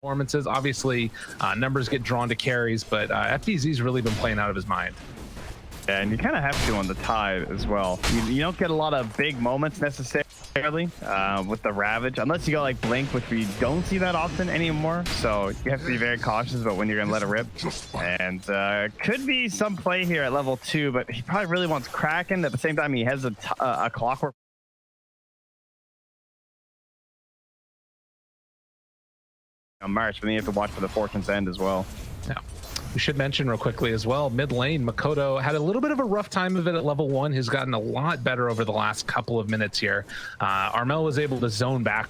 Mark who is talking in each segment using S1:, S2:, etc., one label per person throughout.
S1: performances. Obviously, numbers get drawn to carries, but FBZ's really been playing out of his mind.
S2: Yeah, and you kind of have to on the Tide as well. You don't get a lot of big moments necessarily with the Ravage, unless you go like Blink, which we don't see that often anymore. So you have to be very cautious about when you're going to let it rip. And could be some play here at level 2, but he probably really wants Kraken. At the same time, he has a Clockwork. On March, but then you have to watch for the Fortune's End as well.
S1: Yeah. We should mention real quickly as well, mid lane, Makoto had a little bit of a rough time of it at level 1. He's gotten a lot better over the last couple of minutes here. Armel was able to zone back.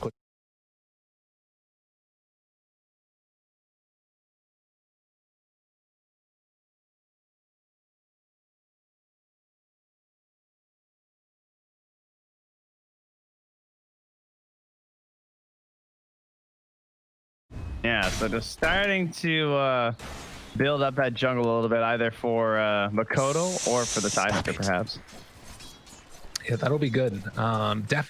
S2: Yeah, so just starting to build up that jungle a little bit, either for Makoto or for the Tidehunter, perhaps.
S1: Yeah, that'll be good. Definitely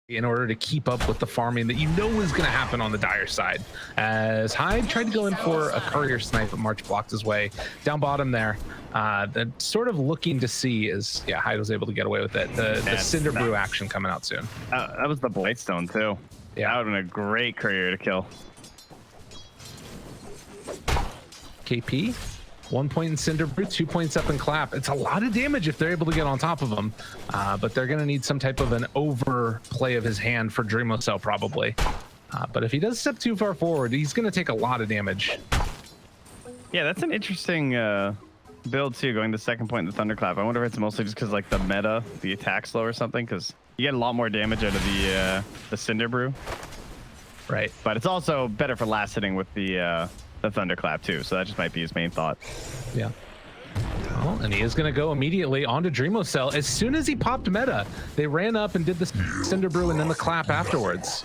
S1: in order to keep up with the farming that you know is going to happen on the Dire side. As Hyde tried to go in for a courier snipe, but March blocked his way. Down bottom there, the sort of looking to see is, yeah, Hyde was able to get away with it. The Cinder Brew action coming out soon.
S2: That was the Blightstone, too. Yeah, that would have been a great courier to kill.
S1: KP, 1 point in Cinder Brew, 2 points up in Clap. It's a lot of damage if they're able to get on top of him, but they're going to need some type of an overplay of his hand for Dreamocell probably. But if he does step too far forward, he's going to take a lot of damage.
S2: Yeah, that's an interesting build too, going to second point in the Thunderclap. I wonder if it's mostly just because like the meta, the attack slow or something, because you get a lot more damage out of the Cinder Brew.
S1: Right.
S2: But it's also better for last hitting with the Thunderclap too, so that just might be his main thought.
S1: Yeah. Well, and he is going to go immediately onto Dreamocell. As soon as he popped meta, they ran up and did the Cinder Brew and then the Clap afterwards.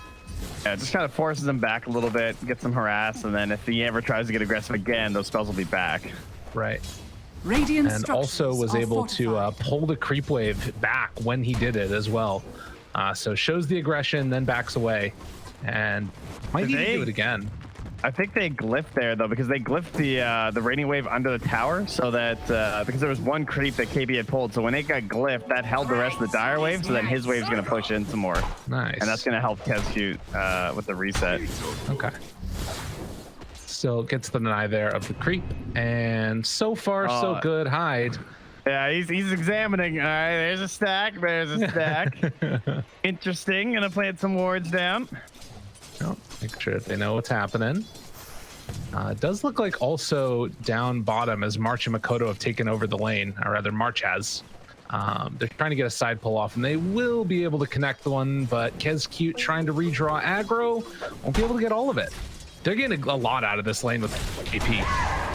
S2: Yeah, it just kind of forces him back a little bit, gets him harassed, and then if he ever tries to get aggressive again, those spells will be back.
S1: Right. And also was able to pull the creep wave back when he did it as well. So shows the aggression, then backs away, and might even do it again.
S2: I think they glyphed there though, because they glyphed the raining wave under the tower, so that because there was one creep that KB had pulled, so when it got glyphed, that held the rest of the dire wave, so then his wave's gonna push in some more.
S1: Nice.
S2: And that's gonna help Kezcute with the reset.
S1: Okay. Still gets the deny there of the creep, and so far so good. Hyde.
S2: Yeah, he's examining. All right, there's a stack. There's a stack. Interesting. Gonna plant some wards down.
S1: Oh, make sure they know what's happening. It does look like also down bottom as March and Makoto have taken over the lane, or rather March has. They're trying to get a side pull off, and they will be able to connect the one, but Kezcute trying to redraw aggro won't be able to get all of it. They're getting a lot out of this lane with KP.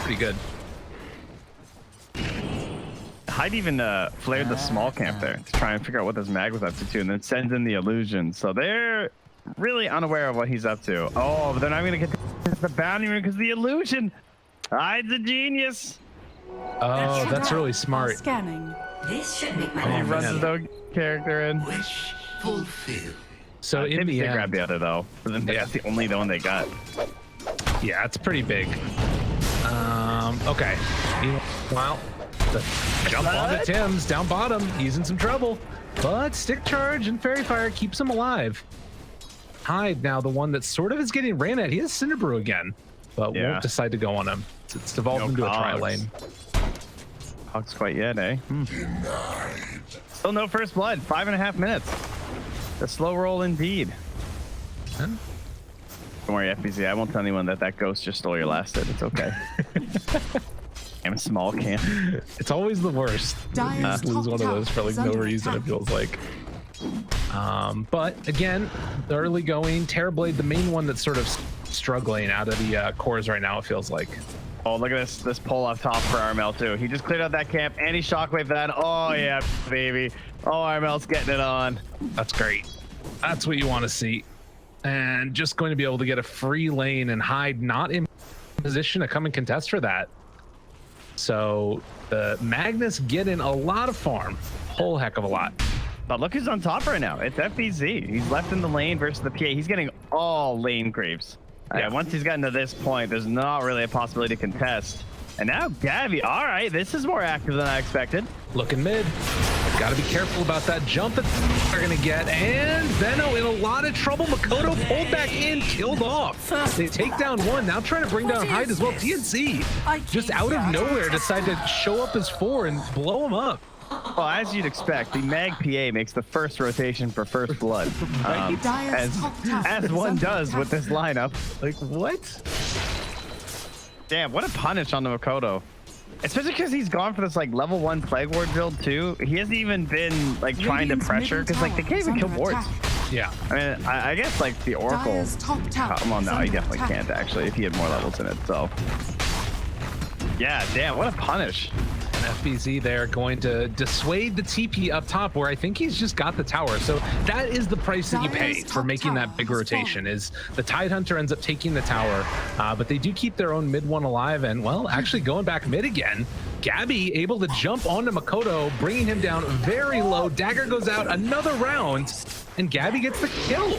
S1: Pretty good.
S2: Hyde even flared the small camp there to try and figure out what this mag was up to too, and then sends in the illusion. So they're really unaware of what he's up to. Oh, but they're not going to get the bounty room because the illusion. Hyde's a genius.
S1: Oh, that's really smart.
S3: Scanning.
S4: This should make my
S2: He runs his own character in.
S4: wish fulfilled.
S1: So in the
S2: they
S1: end,
S2: grab the other though. That's the only one they got.
S1: yeah, it's pretty big. Okay. Wow. Jump onto Tim's down bottom. He's in some trouble, but stick charge and fairy fire keeps him alive. Hyde now the one that sort of is getting ran at. He has Cinder Brew again, but won't decide to go on him. It's devolved into a tri lane.
S2: Hogs quite yet, eh? Still no first blood. 5.5 minutes. A slow roll indeed.
S1: Huh?
S2: Don't worry, FBZ. I won't tell anyone that ghost just stole your last hit. It's okay. I'm a small camp.
S1: It's always the worst. Just lose one of those for like no reason, it feels like. But again, the early going, Terrorblade, the main one that's sort of struggling out of the cores right now, it feels like.
S2: Oh, look at this pull off top for Armel too. He just cleared out that camp and he shockwave that. Oh yeah, baby. Oh, Armel's getting it on.
S1: That's great. That's what you want to see. And just going to be able to get a free lane and Hyde not in position to come and contest for that. So the Magnus getting a lot of farm, whole heck of a lot.
S2: But look who's on top right now. It's FBZ. He's left in the lane versus the PA. He's getting all lane creeps.
S1: Yeah.
S2: Once he's gotten to this point, there's not really a possibility to contest. And now Gabby, all right, this is more active than I expected.
S1: Looking mid. Got to be careful about that jump that they're going to get. And Veno in a lot of trouble. Makoto pulled back in, killed off. They take down one. Now trying to bring down Hyde as well. TNC just out of nowhere decide to show up as 4 and blow him up.
S2: Well, as you'd expect, the Mag PA makes the first rotation for first blood. As one does with this lineup.
S1: Like, what?
S2: Damn, what a punish on the Makoto. Especially because he's gone for this like level 1 Plague Ward build too. He hasn't even been like trying to pressure because like they can't even kill wards.
S1: Yeah.
S2: I mean, I guess like the Oracle. Well, no, he definitely can't actually if he had more levels in it. So yeah, damn, what a punish.
S1: FBZ there going to dissuade the TP up top where I think he's just got the tower. So that is the price that you pay for making that big rotation is the Tidehunter ends up taking the tower, but they do keep their own mid one alive and well, actually going back mid again. Gabby able to jump onto Makoto, bringing him down very low. Dagger goes out another round and Gabby gets the kill.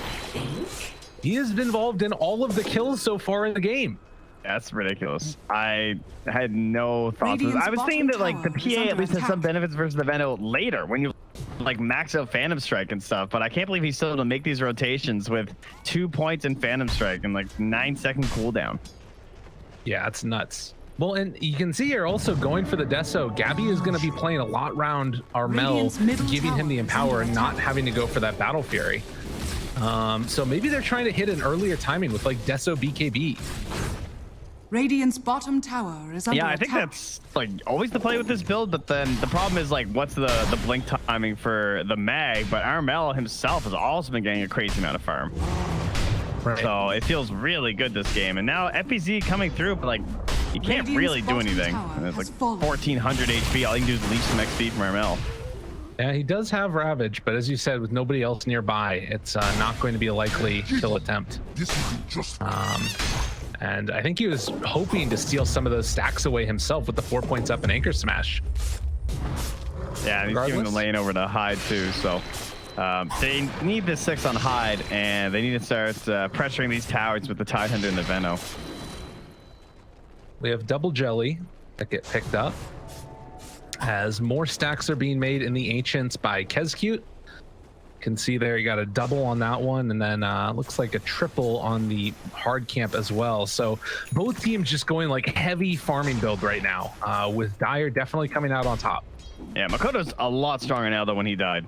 S1: He has been involved in all of the kills so far in the game.
S2: That's ridiculous. I had no thoughts. I was thinking that like the PA at least has some benefits versus the Veno later when you like max out Phantom Strike and stuff, but I can't believe he's still able to make these rotations with 2 points in Phantom Strike and like 9-second cooldown.
S1: Yeah, it's nuts. Well, and you can see here also going for the Deso, Gabby is going to be playing a lot round Armel, giving him the Empower and not having to go for that Battle Fury. So maybe they're trying to hit an earlier timing with like Deso BKB.
S3: Radiant's bottom tower is under
S2: Yeah, I think that's like always the play with this build, but then the problem is like what's the blink timing for the Mag, but Armel himself has also been getting a crazy amount of farm.
S1: Right.
S2: So it feels really good this game. And now FPZ coming through, but like you can't really do anything. And it's like 1400 HP, all you can do is leech some XP from Armel.
S1: Yeah, he does have Ravage, but as you said, with nobody else nearby, it's not going to be a likely kill attempt. And I think he was hoping to steal some of those stacks away himself with the 4 points up and Anchor Smash.
S2: Yeah, and he's giving the lane over to Hyde too, so they need the 6 on Hyde, and they need to start pressuring these towers with the Tidehunter and the Veno.
S1: We have double jelly that get picked up as more stacks are being made in the Ancients by Kezcute. Can see there, you got a double on that one, and then looks like a triple on the hard camp as well. So both teams just going like heavy farming build right now, with Dire definitely coming out on top.
S2: Yeah, Makoto's a lot stronger now than when he died.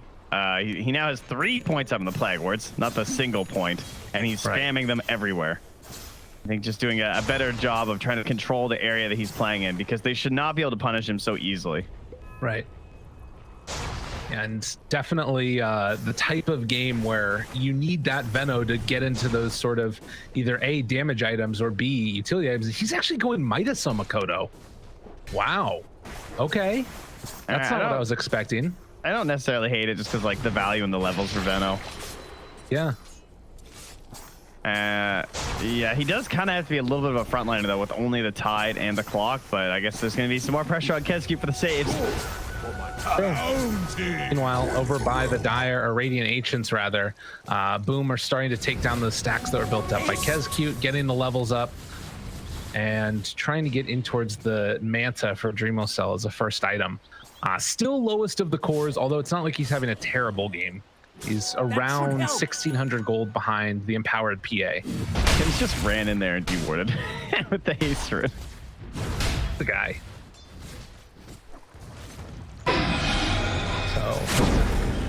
S2: He now has 3 points up in the Plague Wards, not the single point, and he's spamming them everywhere. I think just doing a better job of trying to control the area that he's playing in, because they should not be able to punish him so easily.
S1: Right. And definitely the type of game where you need that Veno to get into those sort of either A, damage items, or B, utility items. He's actually going Midas on Makoto. Wow. Okay. That's not what I was expecting.
S2: I don't necessarily hate it just because like the value and the levels for Veno.
S1: Yeah.
S2: Yeah, he does kind of have to be a little bit of a frontliner though with only the Tide and the Clock, but I guess there's going to be some more pressure on Kezcute for the saves.
S1: Meanwhile, over by the Dire, or Radiant Ancients rather, Boom are starting to take down those stacks that were built up by Kezcute, getting the levels up, and trying to get in towards the Manta for Dreamo Cell as a first item. Still lowest of the cores, although it's not like he's having a terrible game. He's around 1,600 gold behind the empowered PA.
S2: Tim's just ran in there and dewarded with the haste rune.
S1: The guy. So,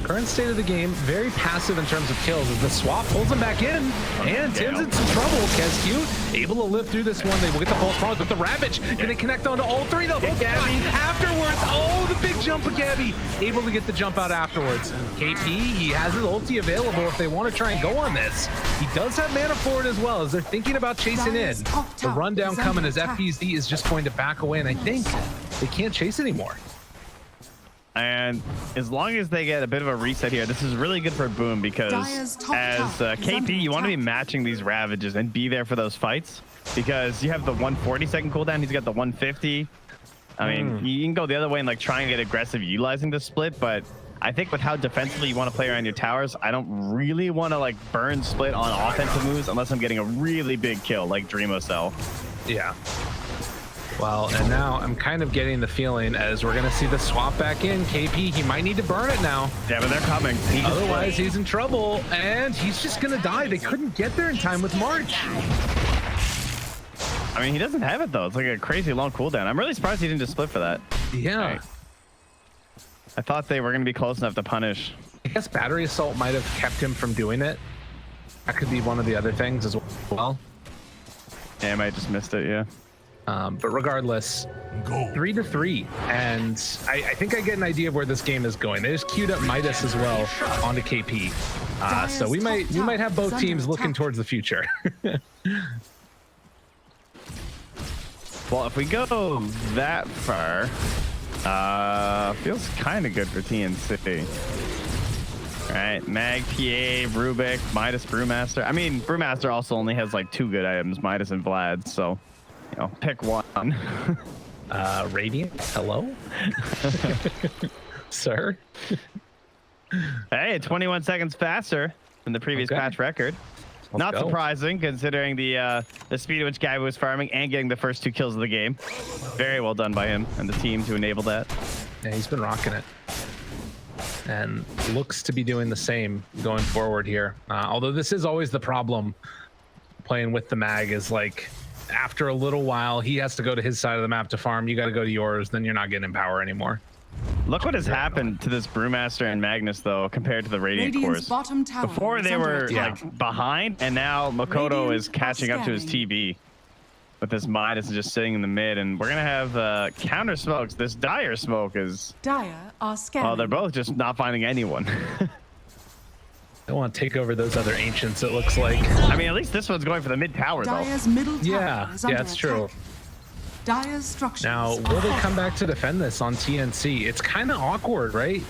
S1: current state of the game, very passive in terms of kills as the swap pulls him back in, and Tim's in some trouble. Kezcute able to live through this one. They will get the pulse prongs with the Ravage. Gonna connect onto all three though. Gabby afterwards. Oh, the big jump of Gabby. Able to get the jump out afterwards. KP, he has his ulti available if they want to try and go on this. He does have mana forward as well as they're thinking about chasing in. The rundown coming as FBZ is just going to back away, and I think they can't chase anymore.
S2: And as long as they get a bit of a reset here, this is really good for Boom, because as KP, you want to be matching these Ravages and be there for those fights, because you have the 140-second cooldown, he's got the 150. I mean, you can go the other way and like try and get aggressive utilizing the split, but I think with how defensively you want to play around your towers, I don't really want to like burn split on offensive moves unless I'm getting a really big kill like Dream ESL.
S1: Yeah. Well, and now I'm kind of getting the feeling as we're going to see the swap back in. KP, he might need to burn it now.
S2: Yeah, but they're coming.
S1: Otherwise, he's in trouble, and he's just going to die. They couldn't get there in time with March.
S2: I mean, he doesn't have it, though. It's like a crazy long cooldown. I'm really surprised he didn't just split for that.
S1: Yeah.
S2: Right. I thought they were going to be close enough to punish.
S1: I guess Battery Assault might have kept him from doing it. That could be one of the other things as well.
S2: Yeah, I might just missed it, yeah.
S1: But regardless, 3-3, and I think I get an idea of where this game is going. They just queued up Midas as well onto KP, so we might have both teams looking towards the future.
S2: Well, if we go that far, feels kind of good for TNC. All right, Mag, PA, Rubik, Midas, Brewmaster. I mean, Brewmaster also only has like 2 good items, Midas and Vlad, so, you know, pick one.
S1: Radiant, hello? Sir?
S2: Hey, 21 seconds faster than the previous patch record. Not surprising, considering the speed at which Gabby was farming and getting the first 2 kills of the game. Very well done by him and the team to enable that.
S1: Yeah, he's been rocking it. And looks to be doing the same going forward here. Although this is always the problem playing with the mag is like after a little while, he has to go to his side of the map to farm. You got to go to yours. Then you're not getting power anymore.
S2: Look what has happened to this Brewmaster and Magnus, though, compared to the Radiant cores. Before they were like behind, and now Makoto is catching up to his TB. With this Midas just sitting in the mid, and we're gonna have counter smokes. This Dire smoke is.
S3: Dire are scanning.
S2: Oh, they're both just not finding anyone.
S1: They want to take over those other ancients, it looks like.
S2: I mean, at least this one's going for the mid tower, though.
S3: Dire's middle tower is under
S1: that's true.
S3: Dire's structures.
S1: Now, will they come back to defend this on TNC? It's kind of awkward, right?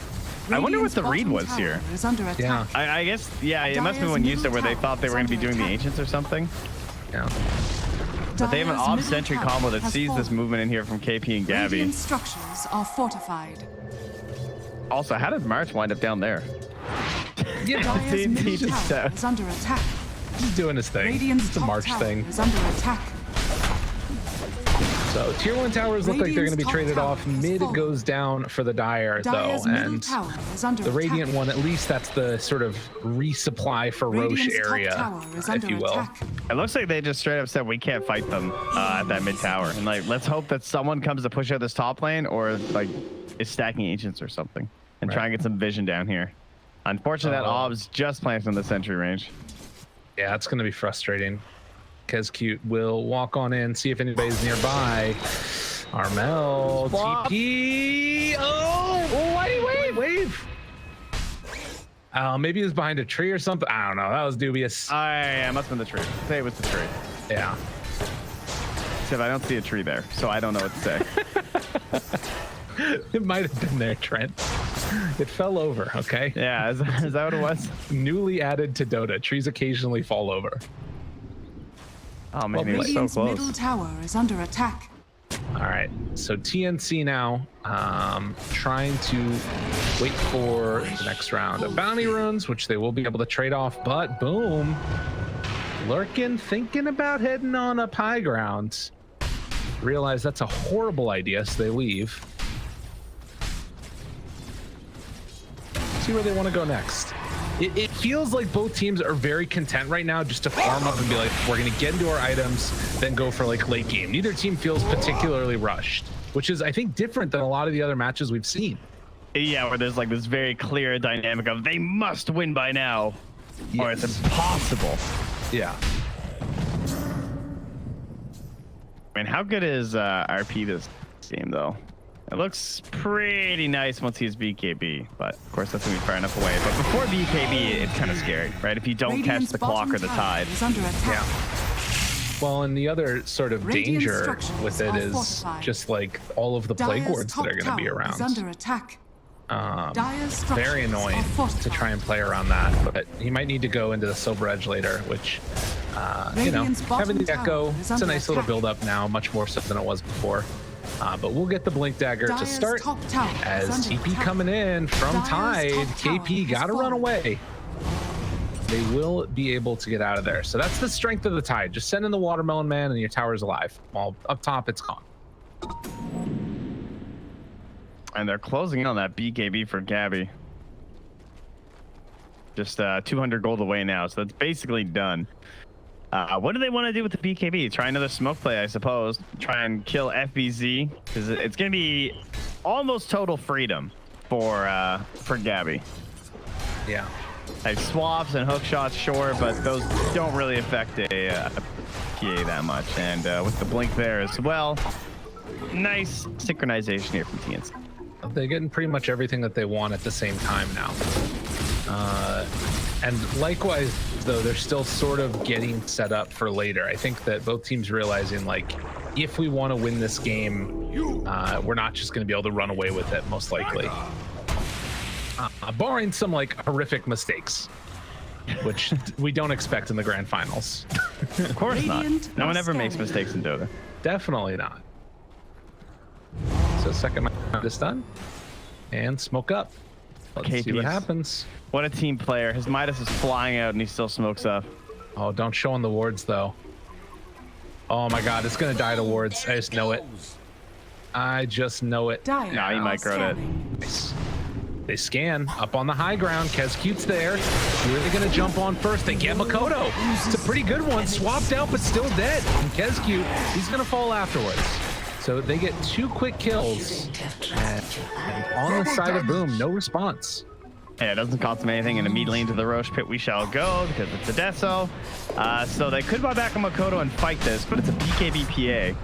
S2: I wonder what the read was here.
S1: Yeah.
S2: I guess, yeah, it must have been when used it where they thought they were going to be doing the ancients or something.
S1: Yeah.
S2: But they have an Ob Sentry combo that sees this movement in here from KP and Gabby.
S3: Radiant structures are fortified.
S2: Also, how did March wind up down there?
S1: Yeah,
S3: Dire's middle tower is under attack.
S1: he's doing his thing.
S3: Radiant's
S1: It's a
S3: top
S1: March
S3: tower
S1: thing.
S3: is under attack.
S1: So tier 1 towers look like they're going to be traded off. Mid goes down for the Dire, though, and the Radiant one, at least that's the sort of resupply for Roche area, if you will.
S2: It looks like they just straight up said we can't fight them at that mid tower, and like let's hope that someone comes to push out this top lane or like is stacking ancients or something and try and get some vision down here. Unfortunately, that Ob's just planted in the sentry range.
S1: Yeah, it's going to be frustrating. Kescute will walk on in, see if anybody's nearby. Armel, TP. Oh, wave. Maybe he was behind a tree or something. I don't know. That was dubious.
S2: Yeah, must have been the tree. Say it was the tree.
S1: Yeah.
S2: Except I don't see a tree there, so I don't know what to say.
S1: It might have been there, Trent. It fell over, okay?
S2: Yeah, is that what it was?
S1: Newly added to Dota. Trees occasionally fall over.
S2: Oh man, he was so
S3: Radiant's
S2: close.
S3: middle tower is under attack.
S1: All right, so TNC now trying to wait for the next round of bounty runes, which they will be able to trade off, but boom. Lurkin thinking about heading on up high ground. Realize that's a horrible idea, so they leave. See where they want to go next. It feels like both teams are very content right now just to farm up and be like, we're going to get into our items, then go for like late game. Neither team feels particularly rushed, which is, I think, different than a lot of the other matches we've seen.
S2: Yeah, where there's like this very clear dynamic of they must win by now, or it's impossible.
S1: Yeah.
S2: I mean, how good is RP this game, though? It looks pretty nice once he's BKB, but of course that's gonna be far enough away. But before BKB, it's kind of scary, right? If you don't catch the clock or the tide.
S1: Yeah. Well, and the other sort of danger with it is just like all of the plague wards that are going to be around. Very annoying to try and play around that, but he might need to go into the Silver Edge later, which, you know, having the Echo, it's a nice little build up now, much more so than it was before. But we'll get the Blink Dagger to
S3: Dire's
S1: start
S3: top tower is
S1: as
S3: under
S1: TP
S3: attack.
S1: coming in from
S3: Dire's
S1: Tide.
S3: top tower
S1: KP
S3: has
S1: got to run
S3: fallen.
S1: away. They will be able to get out of there. So that's the strength of the Tide. Just send in the Watermelon Man and your tower's alive. While up top, it's gone.
S2: And they're closing in on that BKB for Gabby. Just 200 gold away now, so that's basically done. What do they want to do with the BKB? Try another smoke play, I suppose. Try and kill FBZ, because it's going to be almost total freedom for Gabby.
S1: Yeah.
S2: Like swaps and hook shots, sure, but those don't really affect a PA that much. And with the blink there as well, nice synchronization here from TNC.
S1: They're getting pretty much everything that they want at the same time now. And likewise, though, they're still sort of getting set up for later. I think that both teams realizing, like, if we want to win this game, we're not just going to be able to run away with it, most likely. Barring some, like, horrific mistakes, which we don't expect in the grand finals.
S2: Of course not.
S3: Radiant
S2: No one ever makes
S3: scanning.
S2: mistakes in Dota.
S1: Definitely not. So second round is done. And smoke up. Let's see what
S2: KP's.
S1: happens.
S2: What a team player. His Midas is flying out and he still smokes up.
S1: Oh, don't show on the wards, though. Oh my god, it's going to die to wards. I just know it. I just know it.
S3: Dire
S2: Nah, he
S3: are
S2: might grow that.
S3: scanning.
S1: Nice. They scan up on the high ground. Kezcute's there. Who are they going to jump on first? They get Makoto. It's a pretty good one. Swapped out, but still dead. And Kezcute, he's going to fall afterwards. So they get 2 quick kills. And on the side of Boom, no response.
S2: Yeah, it doesn't cost them anything, and immediately into the Roche pit we shall go because it's a Deso. So they could buy back a Makoto and fight this, but it's a BKB PA.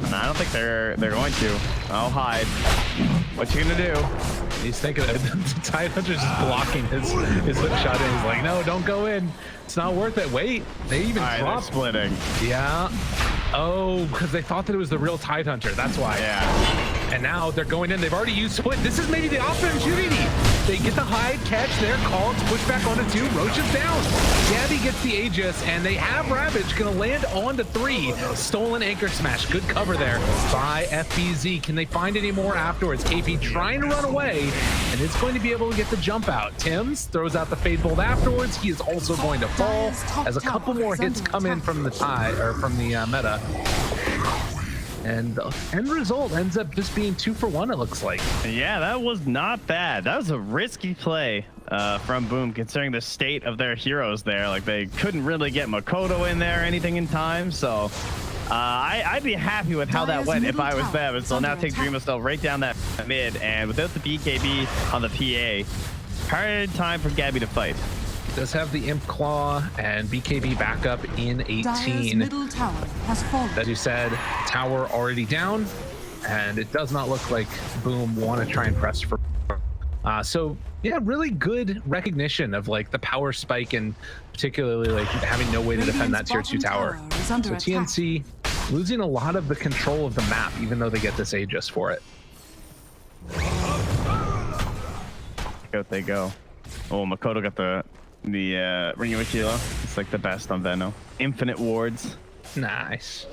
S2: And I don't think they're going to. I'll hide. What you gonna do?
S1: He's thinking that the Tide Hunter's just blocking his hook shot, and he's like, no, don't go in. It's not worth it. Wait, they even
S2: All right, they're
S1: dropped.
S2: splitting.
S1: Yeah. Oh, because they thought that it was the real Tide Hunter. That's why.
S2: Yeah.
S1: And now they're going in. They've already used split. This is maybe the opportunity. They get the hide catch there. Call it, push back onto 2. Roche is down. Gabby gets the Aegis, and they have Ravage going to land onto 3. Stolen anchor smash. Good cover there by FBZ. Can they find any more afterwards? KP trying to run away, and it's going to be able to get the jump out. Tim's throws out the Fade Bolt afterwards. He is also going to fall as a couple more hits come in from the meta. And the end result ends up just being 2 for 1, it looks like.
S2: Yeah, that was not bad. That was a risky play from Boom, considering the state of their heroes there. Like, they couldn't really get Makoto in there or anything in time, so I'd be happy with how that went if I was them. So now take Dreamostel right down that mid, and without the BKB on the PA, hard time for Gabby to fight.
S1: Does have the Imp Claw and BKB backup in
S3: Dire's
S1: 18.
S3: middle tower has fallen.
S1: As you said, tower already down, and it does not look like Boom want to try and press for. So yeah, really good recognition of like the power spike and particularly like having no way to defend that tier 2 tower.
S3: Is
S1: So
S3: under attack.
S1: TNC losing a lot of the control of the map, even though they get this Aegis for it.
S2: Out they go. Oh, Makoto got the Ring of Aquila. It's like the best on Veno. Infinite wards.
S1: Nice.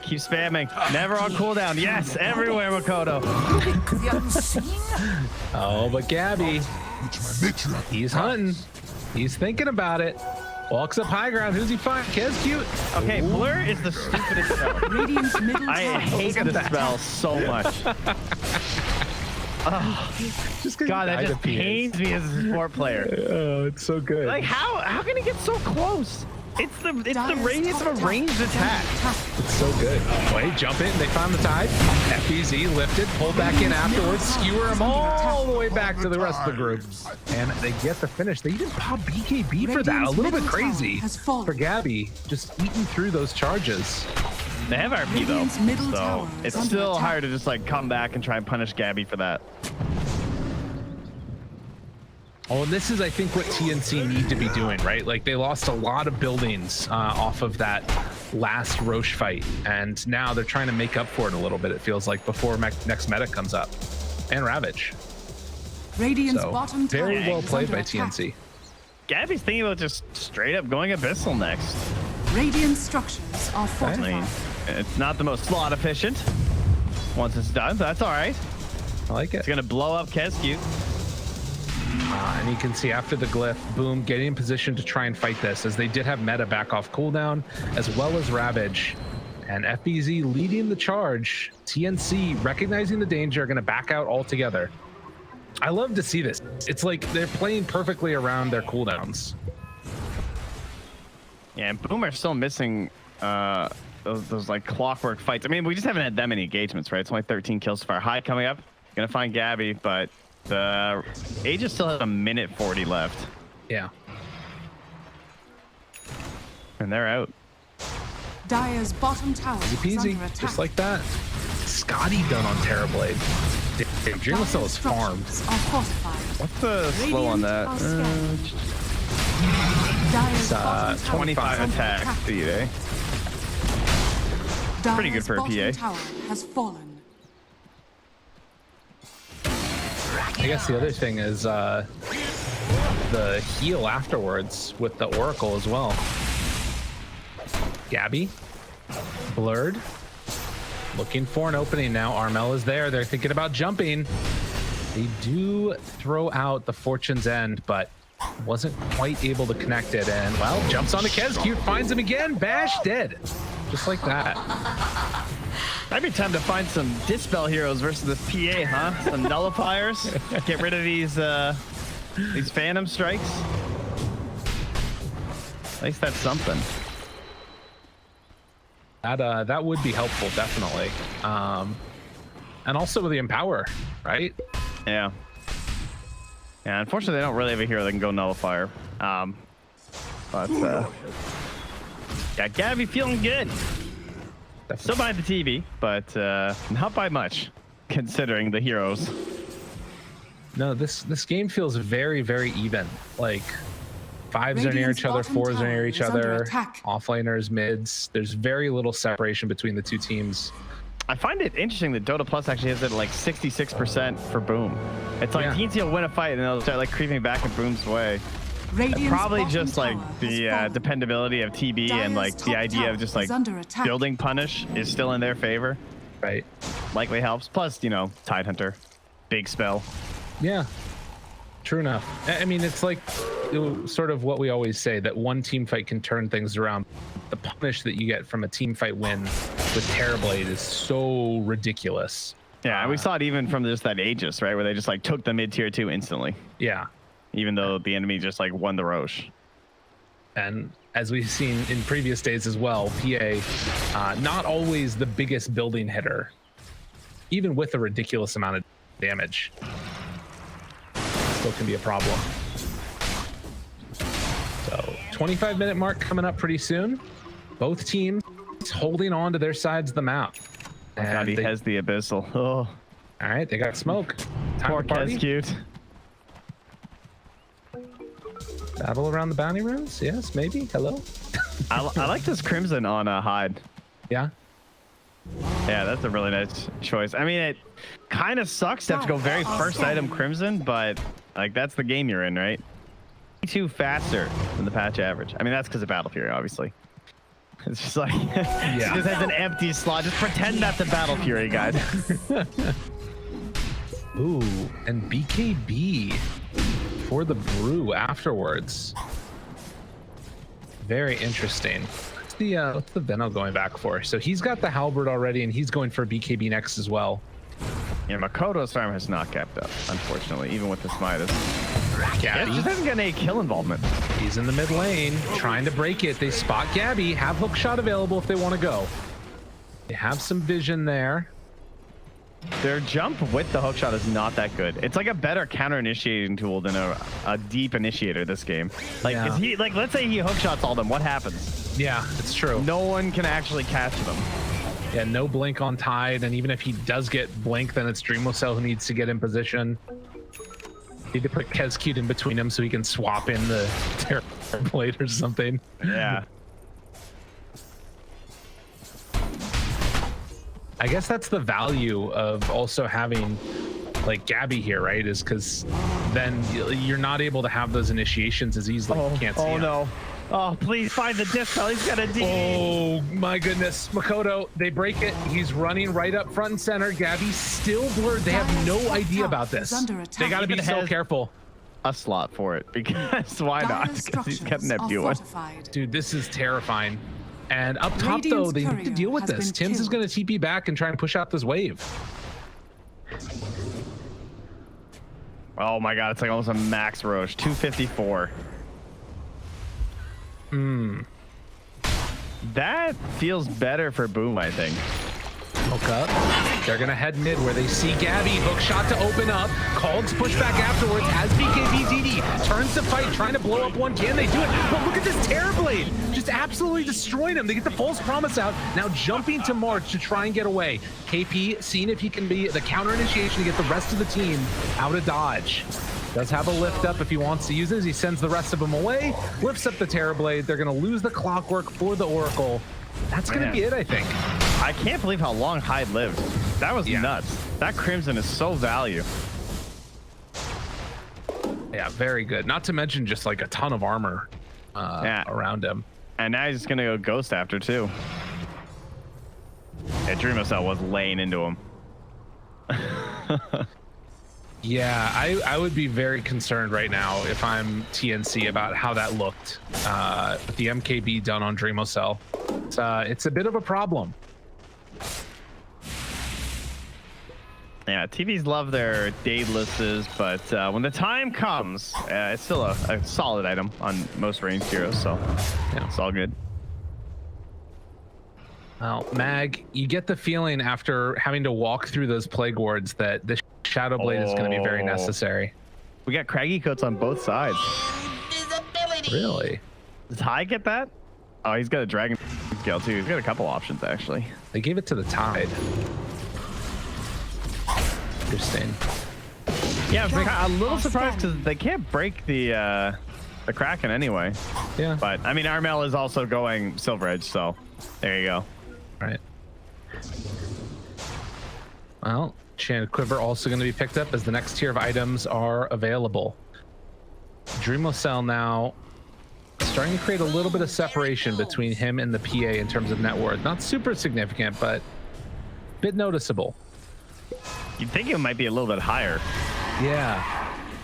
S2: Keep spamming. Never on cooldown. Yes, everywhere, Makoto.
S1: Oh, but Gabby, he's hunting. He's thinking about it. Walks up high ground. Who's he find? Kezcute.
S2: Okay, Blur is the stupidest spell.
S3: Radiant's middle
S2: I
S3: tower
S2: hate
S3: is under
S2: this spell
S3: attack.
S2: so much.
S1: Just 'cause
S2: God, that
S1: he died
S2: just
S1: to PS.
S2: pains me as a support player.
S1: Oh, it's so good.
S2: Like, how can he get so close? It's the
S3: Dire's
S2: radius of
S3: top
S2: a
S3: tower
S2: ranged
S3: is under
S2: attack.
S1: It's so good. Wait, jump in. They found the Tide. FBZ lifted, pulled back in afterwards, skewer them all the way back to the rest of the group. And they get the finish. They even pop BKB for that. A little bit crazy for Gabby, just eating through those charges.
S2: They have RP though,
S3: Radiant's middle
S2: so
S3: tower is
S2: it's
S3: under
S2: still
S3: attack.
S2: hard to just like come back and try and punish Gabby for that.
S1: Oh, and this is, I think, what TNC need to be doing, right? Like, they lost a lot of buildings off of that last Roche fight, and now they're trying to make up for it a little bit, it feels like, before next meta comes up. And Ravage.
S3: Radiant's
S1: So,
S3: bottom tower
S1: very well
S3: is
S1: played
S3: under
S1: by
S3: attack.
S1: TNC.
S2: Gabby's thinking about just straight up going Abyssal next.
S3: Radiant structures are
S2: I mean,
S3: fortified.
S2: it's not the most slot efficient once it's done, but that's all right.
S1: I like it.
S2: It's gonna blow up Kescute.
S1: And you can see after the glyph, Boom getting in position to try and fight this, as they did have meta back off cooldown, as well as Ravage. And FBZ leading the charge. TNC recognizing the danger, are going to back out altogether. I love to see this. It's like they're playing perfectly around their cooldowns.
S2: Yeah, and Boom are still missing those like clockwork fights. I mean, we just haven't had that many engagements, right? It's only 13 kills so far. High coming up. Gonna find Gabby, but the Aegis still has a minute 40 left.
S1: Yeah.
S2: And they're out.
S3: Dire's bottom tower
S1: Easy
S3: is
S1: peasy.
S3: under attack.
S1: Just like that. Scotty done on Terrorblade. Damn, Dreamless Cell is farmed.
S3: Structures are fortified.
S2: What's the slow on that?
S3: Radiant are scattered. Dire's bottom tower
S2: 25
S3: is under
S2: attacks, speed, eh?
S3: Dire's
S2: pretty good for a
S3: bottom
S2: PA.
S3: tower has fallen.
S1: I guess the other thing is the heal afterwards with the Oracle as well. Gabby, blurred, looking for an opening now. Armel is there. They're thinking about jumping. They do throw out the Fortune's End, but wasn't quite able to connect it. And, well, jumps on the Kescute, finds him again. Bash dead. Just like that.
S2: Might be time to find some Dispel heroes versus this PA, huh? Some nullifiers. Get rid of these Phantom Strikes. At least that's something.
S1: That would be helpful, definitely. And also with the Empower, right?
S2: Yeah. Yeah, unfortunately, they don't really have a hero that can go Nullifier. But, yeah, Gabby feeling good.
S1: Definitely.
S2: Still behind the TV, but not by much, considering the heroes.
S1: No, this game feels very, very even. Like, fives are near
S3: Radiant's
S1: each other,
S3: bottom
S1: fours are
S3: tower
S1: near each
S3: is under
S1: other,
S3: attack.
S1: offlaners, mids. There's very little separation between the two teams.
S2: I find it interesting that Dota Plus actually has it at like 66% for Boom. It's like
S1: Yeah.
S2: TNC will win a fight and they'll start like creeping back in Boom's way.
S3: Radiant's
S2: Probably
S3: bottom
S2: just like
S3: tower
S2: the
S3: has fallen.
S2: dependability of TB and
S3: Dire's
S2: like the
S3: top
S2: idea
S3: tower
S2: of just
S3: is
S2: like
S3: under attack.
S2: building punish is still in their favor.
S1: Right.
S2: Likely helps. Plus, you know, Tidehunter, big spell.
S1: Yeah. True enough. I mean, it's like sort of what we always say, that one team fight can turn things around. The punish that you get from a team fight win with Terrorblade is so ridiculous.
S2: Yeah, and we saw it even from just that Aegis, right? Where they just like took the mid tier 2 instantly,
S1: Yeah.
S2: even though the enemy just like won the Roche.
S1: And as we've seen in previous days as well, PA, not always the biggest building hitter, even with a ridiculous amount of damage. Still can be a problem. So 25-minute mark coming up pretty soon. Both teams holding on to their sides of the map.
S2: God, he
S1: they-
S2: has the Abyssal. Oh,
S1: all right, they got smoke. Time
S2: poor
S1: to party.
S2: Kescute.
S1: Battle around the bounty rooms? Yes, maybe. Hello?
S2: I like this Crimson on Hyde.
S1: Yeah.
S2: Yeah, that's a really nice choice. I mean, it kind of sucks to have to go very first item Crimson, but like that's the game you're in, right? 2 faster than the patch average. I mean, that's because of Battle Fury, obviously. It's just like, it just has an empty slot. Just pretend that's a Battle Fury, guys.
S1: Ooh, and BKB for the brew afterwards. Very interesting. What's the Venno going back for? So he's got the Halberd already, and he's going for BKB next as well.
S2: Yeah, Makoto's farm has not kept up, unfortunately, even with this Midas.
S1: Gabby,
S2: Just hasn't got any kill involvement.
S1: he's in the mid lane, trying to break it. They spot Gabby, have hook shot available if they want to go. They have some vision there.
S2: Their jump with the hookshot is not that good. It's like a better counter initiating tool than a deep initiator this game. Like,
S1: Yeah.
S2: is he like, let's say he hookshots all them, what happens?
S1: Yeah, it's true.
S2: No one can actually catch them.
S1: Yeah, no blink on Tide, and even if he does get blink, then it's Dreamlocell who needs to get in position. Need to put Kescute in between them so he can swap in the Terrorblade or something.
S2: Yeah.
S1: I guess that's the value of also having like Gabby here, right? Is because then you're not able to have those initiations as easily. You can't see
S2: oh
S1: him.
S2: no. Oh, please find the dispel. He's got a D.
S1: Oh my goodness, Makoto, they break it. He's running right up front and center. Gabby's still blurred. They have no idea about this. They got to be so careful.
S2: A slot for it because why not? Because he's kept Nebula.
S1: Dude, this is terrifying. And up top though, they need to deal with this. Tim's is going to TP back and try and push out this wave.
S2: Oh my god, it's like almost a max Roche. 254. That feels better for Boom, I think.
S1: Hook up. They're going to head mid where they see Gabby. Hook shot to open up. Called push back afterwards as BKBDD turns the fight, trying to blow up one. Can they do it? But look at this Terrorblade. Just absolutely destroying him. They get the false promise out. Now jumping to March to try and get away. KP seeing if he can be the counter initiation to get the rest of the team out of dodge. Does have a lift up if he wants to use it. He sends the rest of them away. Lifts up the Terrorblade. They're going to lose the clockwork for the Oracle. That's going to be it, I think.
S2: I can't believe how long Hyde lived. That was nuts. That Crimson is so value.
S1: Yeah, very good. Not to mention just like a ton of armor around him.
S2: And now he's just going to go Ghost after, too. Yeah, Dreamcell was laying into him.
S1: Yeah, I would be very concerned right now if I'm TNC about how that looked with the MKB done on Dreamcell. It's a bit of a problem.
S2: Yeah, TVs love their Daedalus, but when the time comes, it's still a solid item on most ranged heroes, so yeah, it's all good.
S1: Well, Mag, you get the feeling after having to walk through those plague wards that the Shadow Blade is going to be very necessary.
S2: We got craggy coats on both sides.
S1: Really?
S2: Does Ty get that? Oh, he's got a Dragon Scale too. He's got a couple options actually.
S1: They gave it to the Tide. Interesting.
S2: Yeah, I'm a little surprised because they can't break the Kraken anyway.
S1: Yeah.
S2: But I mean, Armel is also going Silver Edge, so there you go.
S1: Right. Well, Enchanted Quiver also going to be picked up as the next tier of items are available. Dreamcell now starting to create a little bit of separation between him and the PA in terms of net worth. Not super significant, but a bit noticeable.
S2: You'd think it might be a little bit higher.
S1: Yeah.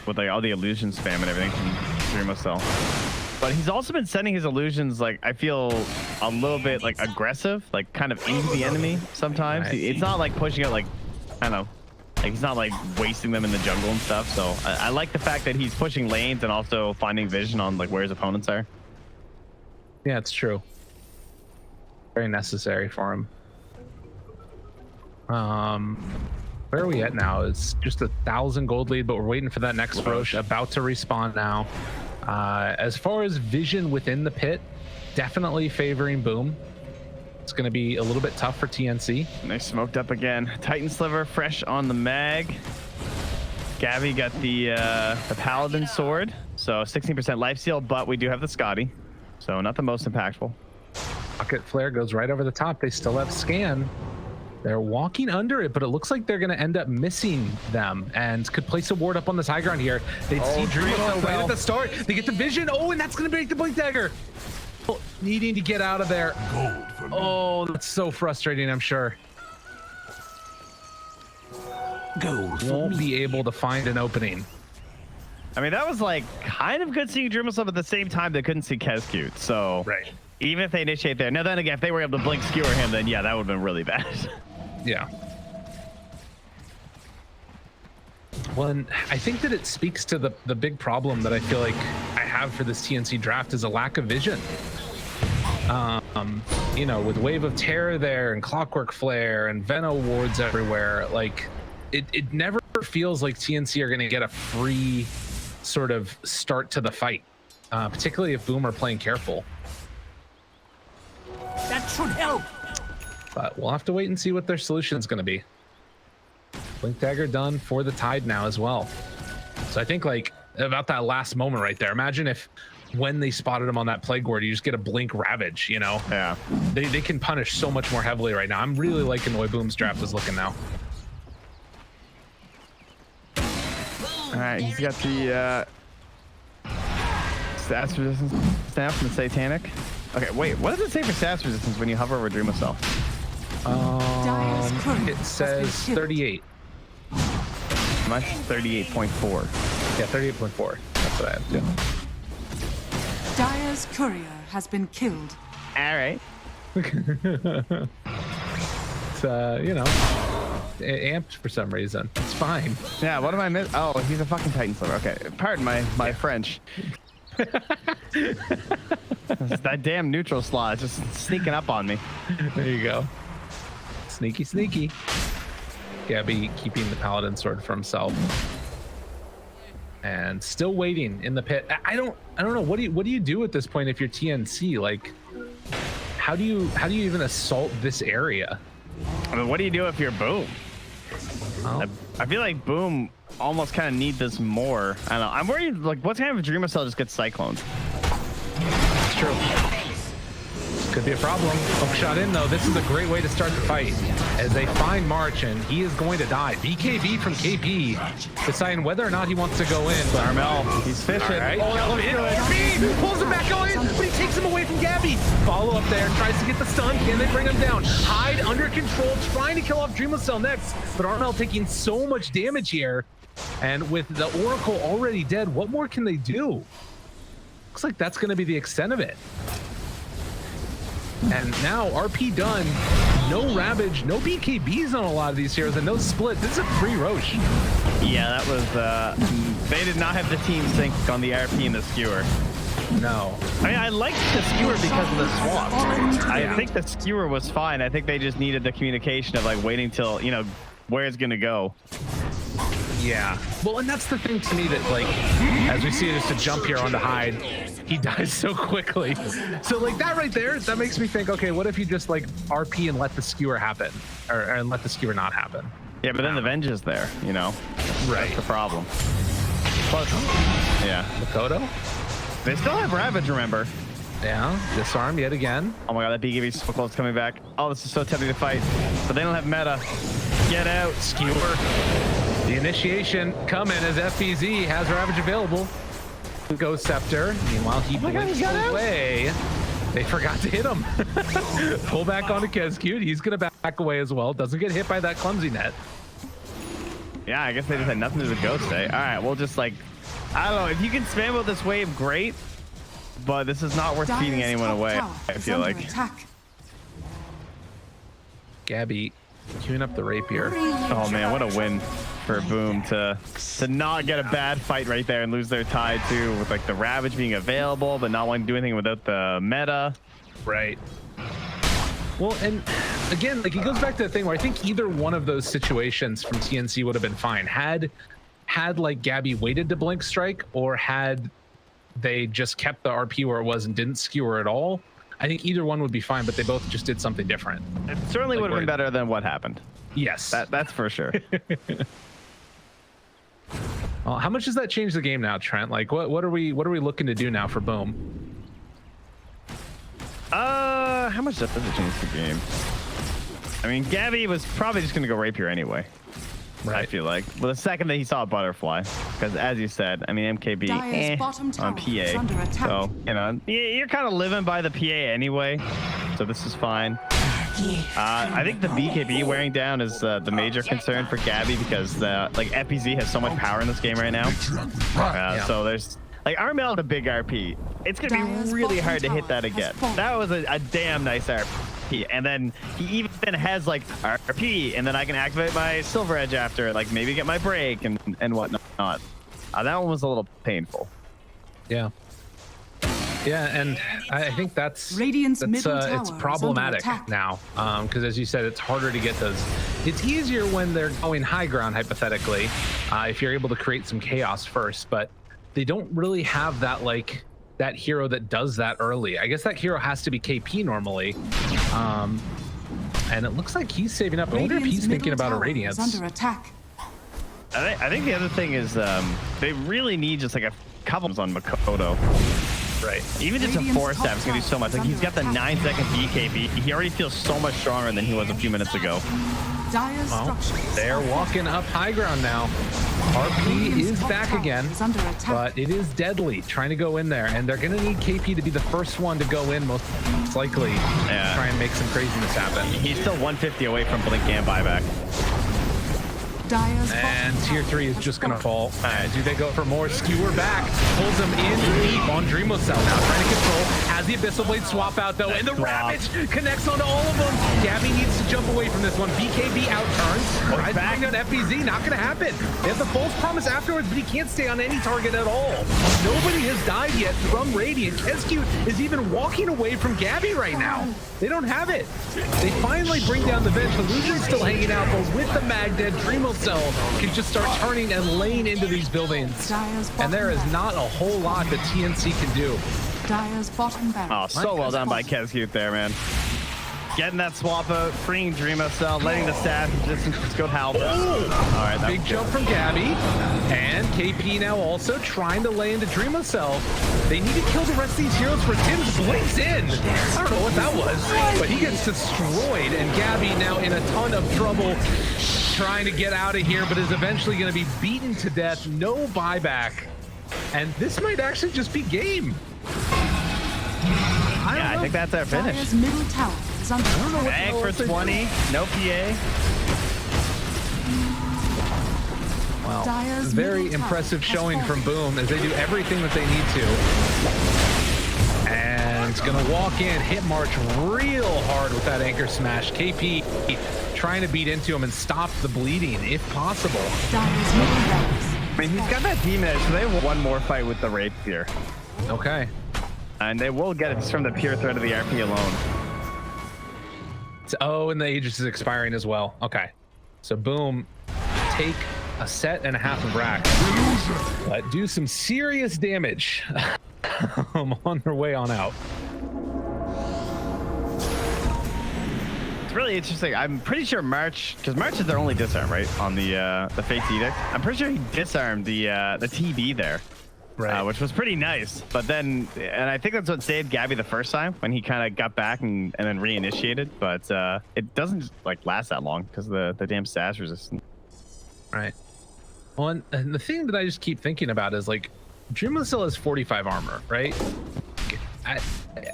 S2: With like all the illusion spam and everything from Dreamcell. But he's also been sending his illusions, like, I feel a little bit like aggressive, like kind of into the enemy sometimes. Nice. It's not like pushing it like, I don't know, like he's not like wasting them in the jungle and stuff. So I like the fact that he's pushing lanes and also finding vision on like where his opponents are.
S1: Yeah, it's true. Very necessary for him. Where are we at now? It's just 1,000 gold lead, but we're waiting for that next Roche about to respawn now. As far as vision within the pit, definitely favoring Boom. It's going to be a little bit tough for TNC.
S2: And they smoked up again. Titan Sliver fresh on the mag. Gabby got the Paladin sword, so 16% life steal, but we do have the Scotty, so not the most impactful.
S1: Rocket Flare goes right over the top. They still have scan. They're walking under it, but it looks like they're going to end up missing them and could place a ward up on this high ground here. They'd see Dreamcell right at the start. They get the vision. Oh, and that's going to break the Blink Dagger. Oh, needing to get out of there. Oh, that's so frustrating, I'm sure. Won't be able to find an opening.
S2: I mean, that was like kind of good seeing Dreamcell, but at the same time, they couldn't see Kescute. So even if they initiate there. Now then again, if they were able to blink skewer him, then yeah, that would have been really bad.
S1: Yeah. Well, and I think that it speaks to the big problem that I feel like I have for this TNC draft is a lack of vision. You know, with Wave of Terror there and Clockwork Flare and Veno wards everywhere, like it never feels like TNC are going to get a free sort of start to the fight, particularly if Boom are playing careful.
S3: That should help.
S1: But we'll have to wait and see what their solution is going to be. Blink Dagger done for the Tide now as well. So I think like about that last moment right there. Imagine if when they spotted him on that Plague Ward, you just get a Blink Ravage, you know?
S2: Yeah.
S1: They can punish so much more heavily right now. I'm really liking the way Boom's draft is looking now.
S2: All right, he's got the Stats resistance snap from the Satanic. Okay, wait. What does it say for stats resistance when you hover over Dream of Self?
S1: It says 38.
S2: Mine's 38.4.
S1: Yeah, 38.4. That's what I have to.
S3: Dire's courier has been killed.
S2: All right.
S1: It's you know, amped for some reason. It's fine.
S2: Yeah. What am I missing? Oh, he's a fucking Titan Sliver. Okay. Pardon my French. That damn neutral slot is just sneaking up on me.
S1: There you go. Sneaky, sneaky. Gabby keeping the Paladin sword for himself. And still waiting in the pit. I don't know. What do you do at this point if you're TNC? Like, how do you even assault this area?
S2: I mean, what do you do if you're Boom?
S1: Well,
S2: I feel like Boom almost kind of need this more. I don't know. I'm worried, like, what's kind of a Dream of Cell just gets cycloned?
S1: it's true. Could be a problem. Hook shot in though. This is a great way to start the fight as they find March and he is going to die. BKB from KP deciding whether or not he wants to go in. But
S2: Armel, he's fishing.
S1: all right. Oh, that looks good. RP pulls him back going, but he takes him away from Gabby. Follow up there, tries to get the stun. Can they bring him down? Hyde under control, trying to kill off Dream of Cell next, but Armel taking so much damage here. And with the Oracle already dead, what more can they do? Looks like that's going to be the extent of it. And now RP done. No Ravage, no BKBs on a lot of these heroes, and no split. This is a free Roche.
S2: Yeah, that was, they did not have the team sync on the RP and the skewer.
S1: No.
S2: I mean, I liked the skewer because of the swap. I think the skewer was fine. I think they just needed the communication of like waiting till, you know, where it's gonna go.
S1: Yeah. Well, and that's the thing to me that, like, as we see just a jump here onto Hyde, he dies so quickly. So, like, that right there, that makes me think, okay, what if you just, like, RP and let the skewer happen? Or and let the skewer not happen?
S2: Yeah, but then the Venge is there, you know?
S1: Right.
S2: That's the problem. Plus, yeah.
S1: Makoto?
S2: They still have Ravage, remember?
S1: Yeah. Disarm yet again.
S2: Oh my god, that BKB is so close coming back. Oh, this is so tempting to fight. But they don't have meta. Get out, skewer.
S1: The initiation coming as FPZ has Ravage available. Goes Scepter. Meanwhile, he blinks away. They forgot to hit him. Pull back onto Kezcute. He's going to back away as well. Doesn't get hit by that clumsy net.
S2: Yeah, I guess they just had nothing to do with Ghost Day. All right, we'll just like, I don't know. If you can spam with this wave, great. But this is not worth feeding anyone away, I feel like.
S3: Attack.
S1: Gabby queuing up the rapier.
S2: Oh man, what a win for Boom to not get a bad fight right there and lose their tie too, with like the Ravage being available but not wanting to do anything without the meta.
S1: Right. Well, and again, like, it goes back to the thing where I think either one of those situations from TNC would have been fine had like Gabby waited to blink strike, or had they just kept the RP where it was and didn't skewer at all. I think either one would be fine, but they both just did something different.
S2: It certainly
S1: Like,
S2: would have been better than what happened.
S1: Yes.
S2: That's for sure.
S1: Well, how much does that change the game now, Trent? Like, what are we looking to do now for Boom?
S2: How much does it change the game? I mean, Gabby was probably just gonna go rapier anyway.
S1: Right.
S2: I feel like. Well, the second that he saw a butterfly, because as you said, I mean, MKB
S3: Dire's bottom tower
S2: on
S3: is under
S2: PA.
S3: attack.
S2: So, you know, you're kind of living by the PA anyway. So this is fine. I think the BKB wearing down is the major concern for Gabby, because like FPZ has so much power in this game right now. So there's like Armel, the big RP. It's gonna
S3: Dire's
S2: be really
S3: bottom
S2: hard to hit
S3: tower
S2: that
S3: has
S2: again.
S3: fallen.
S2: That was a damn nice RP, and then he even has like RP, and then I can activate my Silver Edge after, like maybe get my break and whatnot. That one was a little painful.
S1: Yeah. Yeah, and I think that's
S3: Radiant's middle tower
S1: it's
S3: is
S1: problematic
S3: under attack.
S1: now, because as you said, it's harder to get those. It's easier when they're going high ground, hypothetically, if you're able to create some chaos first, but they don't really have that, like, that hero that does that early. I guess that hero has to be KP normally, and it looks like he's saving up. I wonder if he's thinking about a Radiance.
S3: Under attack.
S2: I think the other thing is they really need just like a couple on Makoto.
S1: Right.
S2: Even just a 4-step is going to do so much. Like, he's got the 9-second BKB. He already feels so much stronger than he was a few minutes ago.
S1: Well, they're walking up high ground now. RP is back again, but it is deadly trying to go in there, and they're going to need KP to be the first one to go in, most likely, to try and make some craziness happen.
S2: He's still 150 away from blink and buyback.
S1: And tier 3 is just going to fall. Do they go for more? Skewer back, pulls him in deep on Dreamocell now, trying to control. Has the Abyssal Blade swap out, though, and the Ravage connects onto all of them. Gabby needs to jump away from this one. BKB outturns. Tries to bring down FBZ, not going to happen. They have the false promise afterwards, but he can't stay on any target at all. Nobody has died yet from Radiant. Kescute is even walking away from Gabby right now. They don't have it. They finally bring down the bench. Illusion's still hanging out, but with the mag dead, Dreamocell can just start turning and laying into these buildings. And there is not a whole lot that TNC can do.
S2: Oh, so well done by Kescute there, man. Getting that swap out, freeing Dreamocell, letting the staff resistance just go halberd. All right,
S1: big jump from Gabby. And KP now also trying to lay into Dreamocell. They need to kill the rest of these heroes for Tim's blinks in. I don't know what that was, but he gets destroyed. And Gabby now in a ton of trouble trying to get out of here, but is eventually going to be beaten to death. No buyback. And this might actually just be game.
S2: I think that's our finish.
S3: Middle tower is under
S2: Bang for 20, no PA.
S1: Well, very impressive showing from Boom as they do everything that they need to. And it's going to walk in, hit March real hard with that anchor smash. KP trying to beat into him and stop the bleeding if possible.
S2: I mean, he's got that demon edge, so they have one more fight with the Rapier.
S1: Okay.
S2: And they will get it just from the pure threat of the RP alone.
S1: Oh, and the Aegis is expiring as well. Okay. So Boom, take a set and a half of rack, but do some serious damage on their way on out.
S2: It's really interesting. I'm pretty sure March, because March is their only disarm, right? On the Fate's Edict. I'm pretty sure he disarmed the TB there. Right. Which was pretty nice. But then, and I think that's what saved Gabby the first time when he kind of got back and then reinitiated. But it doesn't like last that long because the damn stash resistance.
S1: Right. Well, and the thing that I just keep thinking about is like, Dreamocell has 45 armor, right?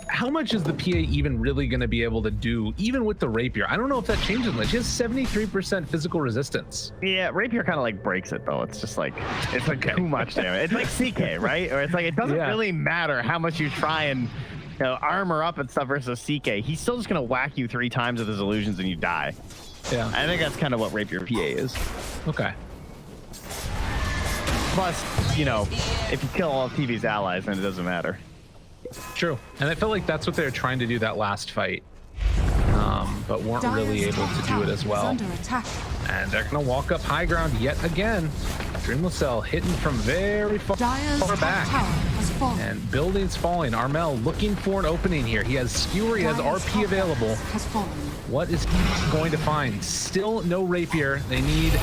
S1: How much is the PA even really going to be able to do, even with the Rapier? I don't know if that changes much. She has 73% physical resistance.
S2: Yeah, Rapier kind of like breaks it though. It's just like, it's like too much damage. It's like CK, right? Or it's like, it doesn't really matter how much you try and armor up and stuff versus CK. He's still just going to whack you 3 times with his illusions and you die.
S1: Yeah.
S2: I think that's kind of what Rapier PA is.
S1: Okay.
S2: Plus, if you kill all of TV's allies, then it doesn't matter.
S1: True. And I felt like that's what they were trying to do that last fight, but weren't really able to do it as well. And they're going to walk up high ground yet again. Dreamocell hitting from very far back. And buildings falling. Armel looking for an opening here. He has Skewer, he has RP available. What is he going to find? Still no Rapier. They need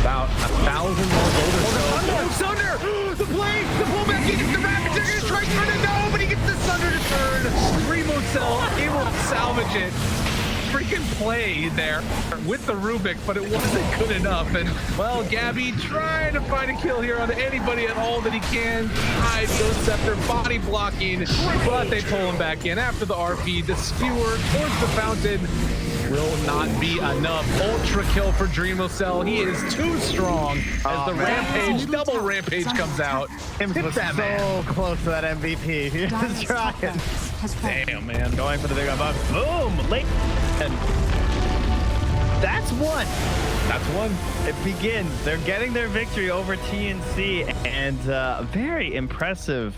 S1: about 1,000 more gold or so. Sunder! The play! The pullback! He gets the Ravage! They're going to try to turn it! No! But he gets the Sunder to turn! Dreamocell able to salvage it. Freaking play there with the Rubik, but it wasn't good enough. And, well, Gabby trying to find a kill here on anybody at all that he can. Hide goes Scepter, body blocking, but they pull him back in after the RP. The Skewer towards the fountain will not be enough. Ultra kill for Dreamocell. He is too strong as the Rampage, double Rampage comes out.
S2: Him was so close to that MVP. He was trying.
S1: Damn, man.
S2: Going for the big one. Boom! Late. And that's one.
S1: That's one.
S2: It begins. They're getting their victory over TNC, and very impressive